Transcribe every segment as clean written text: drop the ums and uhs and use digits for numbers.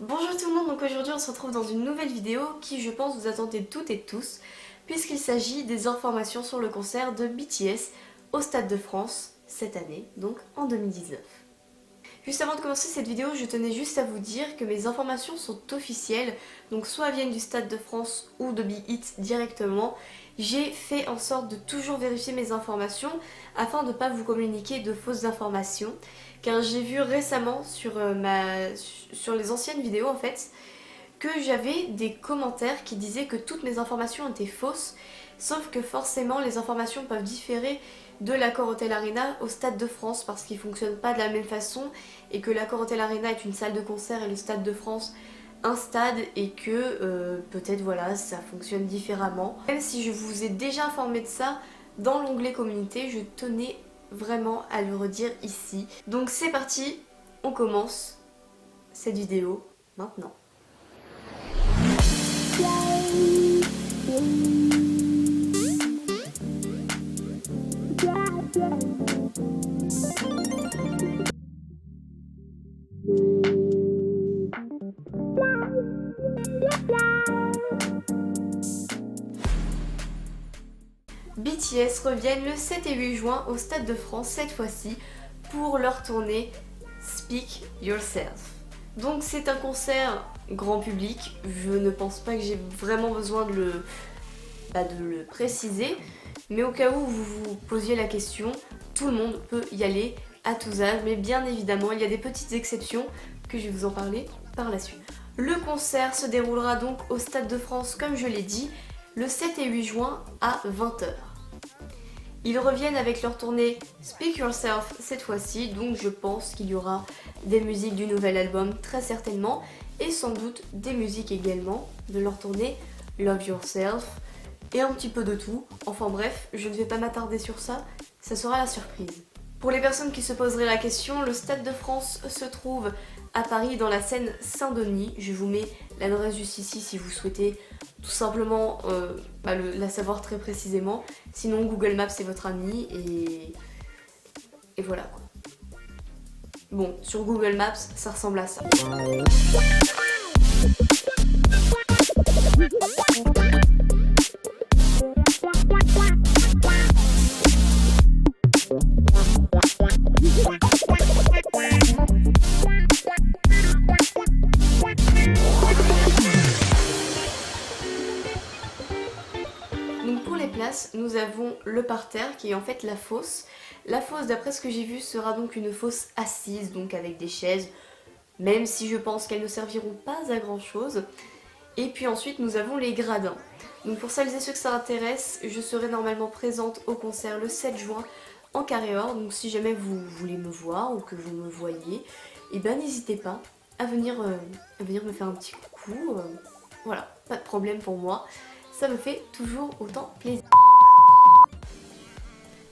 Bonjour tout le monde, donc aujourd'hui on se retrouve dans une nouvelle vidéo qui je pense vous attendez toutes et tous puisqu'il s'agit des informations sur le concert de BTS au Stade de France cette année, donc en 2019. Juste avant de commencer cette vidéo, je tenais juste à vous dire que mes informations sont officielles, donc soit viennent du Stade de France ou de BeHit directement. J'ai fait en sorte de toujours vérifier mes informations afin de ne pas vous communiquer de fausses informations, car j'ai vu récemment sur les anciennes vidéos en fait que j'avais des commentaires qui disaient que toutes mes informations étaient fausses, sauf que forcément les informations peuvent différer de l'Accor Hotel Arena au Stade de France parce qu'ils ne fonctionnent pas de la même façon et que l'Accor Hotel Arena est une salle de concert et le Stade de France un stade et que peut-être voilà ça fonctionne différemment. Même si je vous ai déjà informé de ça dans l'onglet communauté, je tenais vraiment à le redire ici. Donc c'est parti, on commence cette vidéo maintenant. BTS reviennent le 7 et 8 juin au Stade de France cette fois-ci pour leur tournée Speak Yourself. Donc c'est un concert grand public, je ne pense pas que j'ai vraiment besoin de le préciser, mais au cas où vous vous posiez la question, tout le monde peut y aller à tous âges, mais bien évidemment il y a des petites exceptions que je vais vous en parler par la suite. Le concert se déroulera donc au Stade de France comme je l'ai dit, le 7 et 8 juin à 20 h. Ils reviennent avec leur tournée Speak Yourself cette fois-ci, donc je pense qu'il y aura des musiques du nouvel album très certainement, et sans doute des musiques également de leur tournée Love Yourself, et un petit peu de tout. Enfin bref, je ne vais pas m'attarder sur ça, ça sera la surprise. Pour les personnes qui se poseraient la question, le Stade de France se trouve à Paris dans la Seine Saint-Denis. Je vous mets l'adresse juste ici si vous souhaitez tout simplement la savoir très précisément. Sinon Google Maps c'est votre ami et voilà quoi. Bon, sur Google Maps ça ressemble à ça. Donc pour les places, nous avons le parterre qui est en fait la fosse. La fosse, d'après ce que j'ai vu, sera donc une fosse assise, donc avec des chaises, même si je pense qu'elles ne serviront pas à grand chose. Et puis ensuite nous avons les gradins. Donc pour celles et ceux que ça intéresse, je serai normalement présente au concert le 7 juin en carré or. Donc si jamais vous voulez me voir ou que vous me voyez, et ben n'hésitez pas à venir me faire un petit coucou. Voilà, pas de problème pour moi. Ça me fait toujours autant plaisir.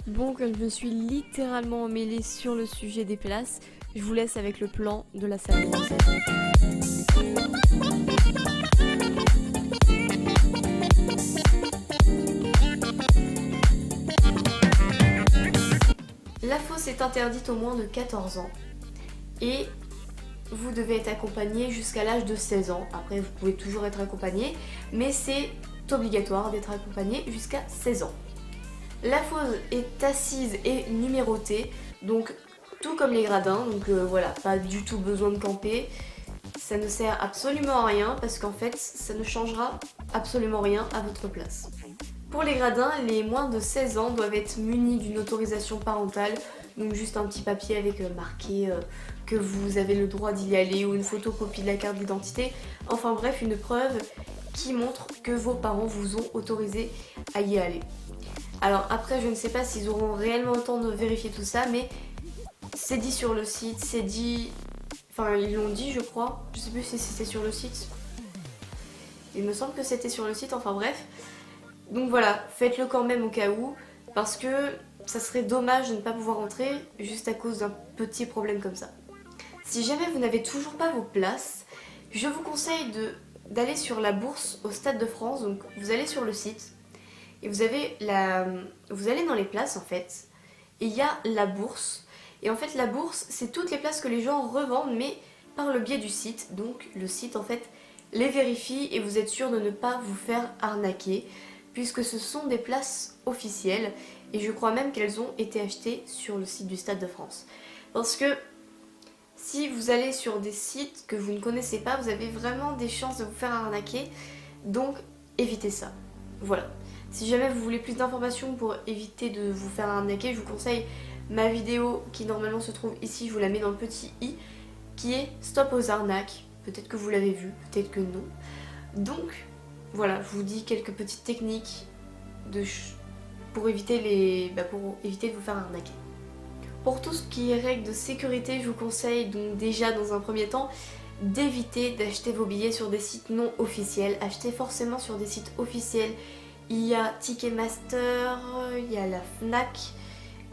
Bon, comme je me suis littéralement emmêlée sur le sujet des places, je vous laisse avec le plan de la salle de concert. La fosse est interdite aux moins de 14 ans et vous devez être accompagné jusqu'à l'âge de 16 ans. Après, vous pouvez toujours être accompagné, mais c'est obligatoire d'être accompagné jusqu'à 16 ans. La fosse est assise et numérotée, donc tout comme les gradins, donc voilà, pas du tout besoin de camper. Ça ne sert absolument à rien parce qu'en fait, ça ne changera absolument rien à votre place. Pour les gradins, les moins de 16 ans doivent être munis d'une autorisation parentale, donc juste un petit papier avec marqué que vous avez le droit d'y aller ou une photocopie de la carte d'identité, enfin bref, une preuve qui montre que vos parents vous ont autorisé à y aller. Alors après, je ne sais pas s'ils auront réellement le temps de vérifier tout ça, mais c'est dit sur le site, c'est dit... Enfin, ils l'ont dit, je crois. Je sais plus si c'était sur le site. Il me semble que c'était sur le site, enfin bref. Donc voilà, faites-le quand même au cas où, parce que ça serait dommage de ne pas pouvoir entrer juste à cause d'un petit problème comme ça. Si jamais vous n'avez toujours pas vos places, je vous conseille d'aller sur la bourse au Stade de France. Donc vous allez sur le site et vous allez dans les places en fait, et il y a la bourse. Et en fait la bourse, c'est toutes les places que les gens revendent, mais par le biais du site. Donc le site en fait les vérifie et vous êtes sûr de ne pas vous faire arnaquer puisque ce sont des places officielles et je crois même qu'elles ont été achetées sur le site du Stade de France. Parce que si vous allez sur des sites que vous ne connaissez pas, vous avez vraiment des chances de vous faire arnaquer, donc évitez ça. Voilà. Si jamais vous voulez plus d'informations pour éviter de vous faire arnaquer, je vous conseille ma vidéo qui normalement se trouve ici, je vous la mets dans le petit i, qui est Stop aux arnaques. Peut-être que vous l'avez vu, peut-être que non. Donc voilà, je vous dis quelques petites techniques pour éviter de vous faire arnaquer. Pour tout ce qui est règles de sécurité, je vous conseille donc déjà dans un premier temps d'éviter d'acheter vos billets sur des sites non officiels. Achetez forcément sur des sites officiels. Il y a Ticketmaster, il y a la Fnac,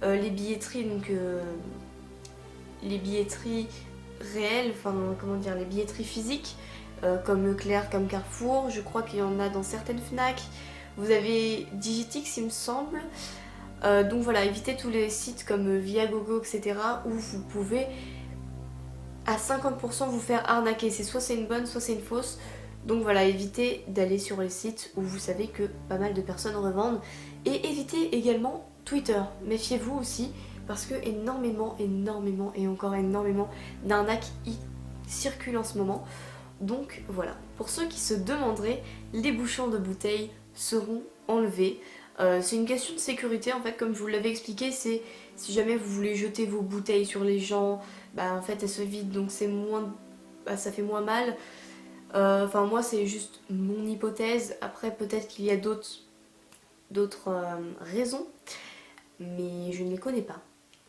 les billetteries, donc les billetteries réelles, enfin comment dire, les billetteries physiques, comme Leclerc, comme Carrefour. Je crois qu'il y en a dans certaines Fnac. Vous avez Digitix, il me semble. Donc voilà, évitez tous les sites comme Viagogo, etc. où vous pouvez à 50% vous faire arnaquer. Soit c'est une bonne, soit c'est une fausse. Donc voilà, évitez d'aller sur les sites où vous savez que pas mal de personnes revendent. Et évitez également Twitter. Méfiez-vous aussi parce que énormément et encore énormément d'arnaques y circulent en ce moment. Donc voilà, pour ceux qui se demanderaient, les bouchons de bouteilles seront enlevés. C'est une question de sécurité en fait, comme je vous l'avais expliqué, c'est si jamais vous voulez jeter vos bouteilles sur les gens, en fait elles se vident donc c'est moins, ça fait moins mal. Enfin moi c'est juste mon hypothèse, après peut-être qu'il y a d'autres raisons, mais je ne les connais pas.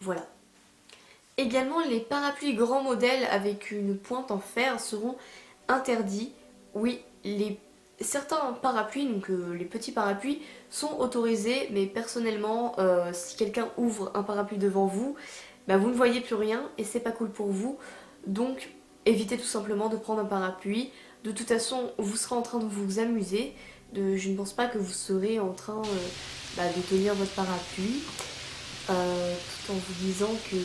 Voilà. Également les parapluies grands modèles avec une pointe en fer seront interdits. Oui, certains parapluies, donc les petits parapluies, sont autorisés, mais personnellement, si quelqu'un ouvre un parapluie devant vous, vous ne voyez plus rien et c'est pas cool pour vous. Donc évitez tout simplement de prendre un parapluie. De toute façon, vous serez en train de vous amuser. Je ne pense pas que vous serez en train de tenir votre parapluie tout en vous disant que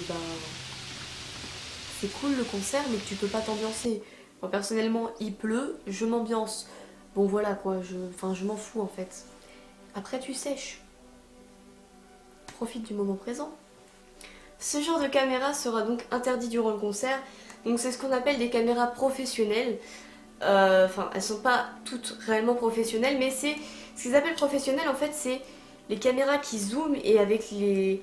c'est cool le concert mais que tu peux pas t'ambiancer. Moi personnellement il pleut, je m'ambiance. Bon voilà quoi, je m'en fous en fait. Après tu sèches. Profite du moment présent. Ce genre de caméra sera donc interdit durant le concert. Donc c'est ce qu'on appelle des caméras professionnelles. Elles sont pas toutes réellement professionnelles, mais c'est ce qu'ils appellent professionnelles en fait, c'est les caméras qui zooment et avec les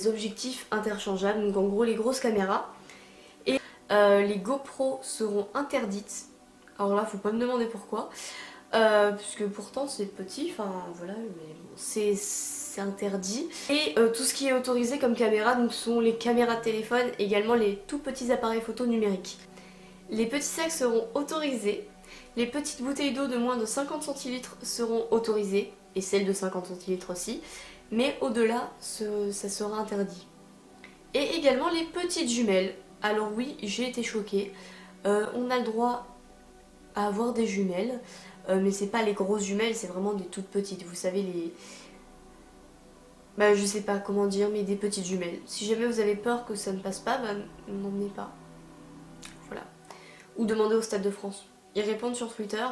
objectifs interchangeables, donc en gros les grosses caméras. Et les GoPro seront interdites. Alors là, faut pas me demander pourquoi, puisque pourtant c'est petit, mais bon, c'est interdit. Et tout ce qui est autorisé comme caméra, donc sont les caméras de téléphone, également les tout petits appareils photo numériques. Les petits sacs seront autorisés, les petites bouteilles d'eau de moins de 50 centilitres seront autorisées, et celles de 50 centilitres aussi, mais au-delà, ça sera interdit. Et également les petites jumelles. Alors oui, j'ai été choquée, on a le droit à avoir des jumelles, mais c'est pas les grosses jumelles, c'est vraiment des toutes petites, vous savez je sais pas comment dire, mais des petites jumelles. Si jamais vous avez peur que ça ne passe pas, n'emmenez pas. Voilà. Ou demandez au Stade de France. Ils répondent sur Twitter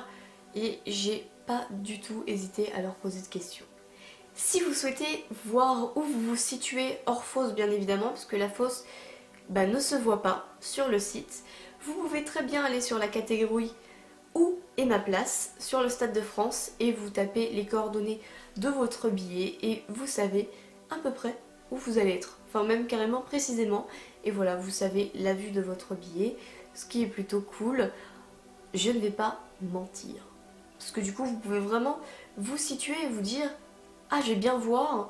et j'ai pas du tout hésité à leur poser de questions. Si vous souhaitez voir où vous vous situez hors fosse bien évidemment, parce que la fosse ne se voit pas sur le site, vous pouvez très bien aller sur la catégorie Où est ma place sur le Stade de France et vous tapez les coordonnées de votre billet et vous savez à peu près où vous allez être, enfin même carrément précisément, et voilà, vous savez la vue de votre billet, ce qui est plutôt cool. Je ne vais pas mentir, parce que du coup vous pouvez vraiment vous situer et vous dire ah je vais bien voir,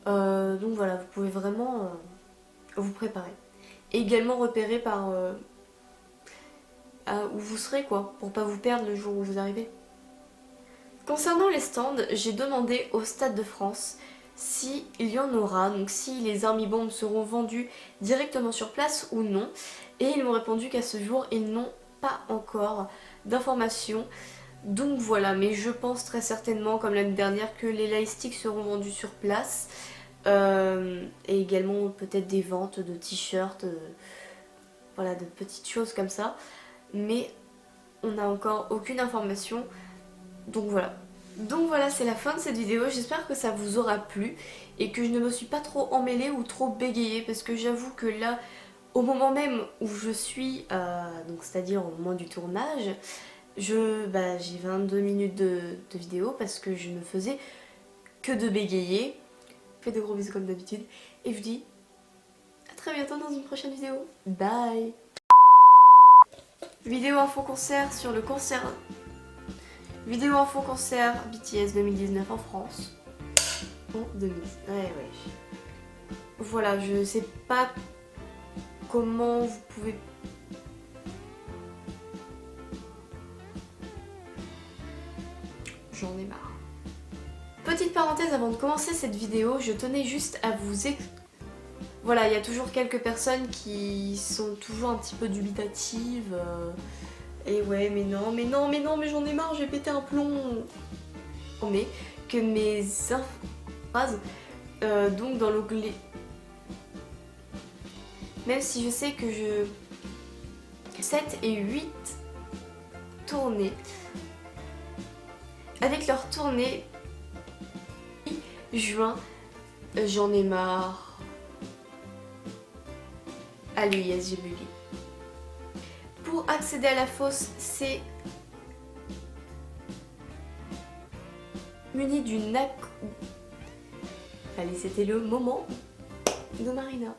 donc voilà, vous pouvez vraiment vous préparer. Et également repérer par où vous serez quoi, pour pas vous perdre le jour où vous arrivez. Concernant les stands, j'ai demandé au Stade de France s'il y en aura, donc si les Army Bombs seront vendus directement sur place ou non, et ils m'ont répondu qu'à ce jour ils n'ont pas encore d'informations. Donc voilà, mais je pense très certainement, comme l'année dernière, que les lightsticks seront vendus sur place. Et également peut-être des ventes de t-shirts voilà, de petites choses comme ça. Mais on n'a encore aucune information. Donc voilà. Donc voilà, c'est la fin de cette vidéo. J'espère que ça vous aura plu et que je ne me suis pas trop emmêlée ou trop bégayée, parce que j'avoue que là, au moment même où je suis, donc c'est-à-dire au moment du tournage, j'ai 22 minutes de vidéo parce que je ne faisais que de bégayer. Faites de gros bisous comme d'habitude et je vous dis à très bientôt dans une prochaine vidéo. Bye. Vidéo info concert sur le concert. Vidéo info concert BTS 2019 en France. En 2000. Ouais. Voilà, je sais pas comment vous pouvez... J'en ai marre. Petite parenthèse avant de commencer cette vidéo, je tenais juste à vous Voilà, il y a toujours quelques personnes qui sont toujours un petit peu dubitatives. Et ouais, mais mais j'en ai marre, j'ai pété un plomb. Mais que mes phrases, donc dans l'onglet... Même si je sais que 7 et 8 tournées, avec leur tournée juin, j'en ai marre. Allez, yes, j'ai bugué. Pour accéder à la fosse, c'est muni d'une... Allez, c'était le moment de Marina.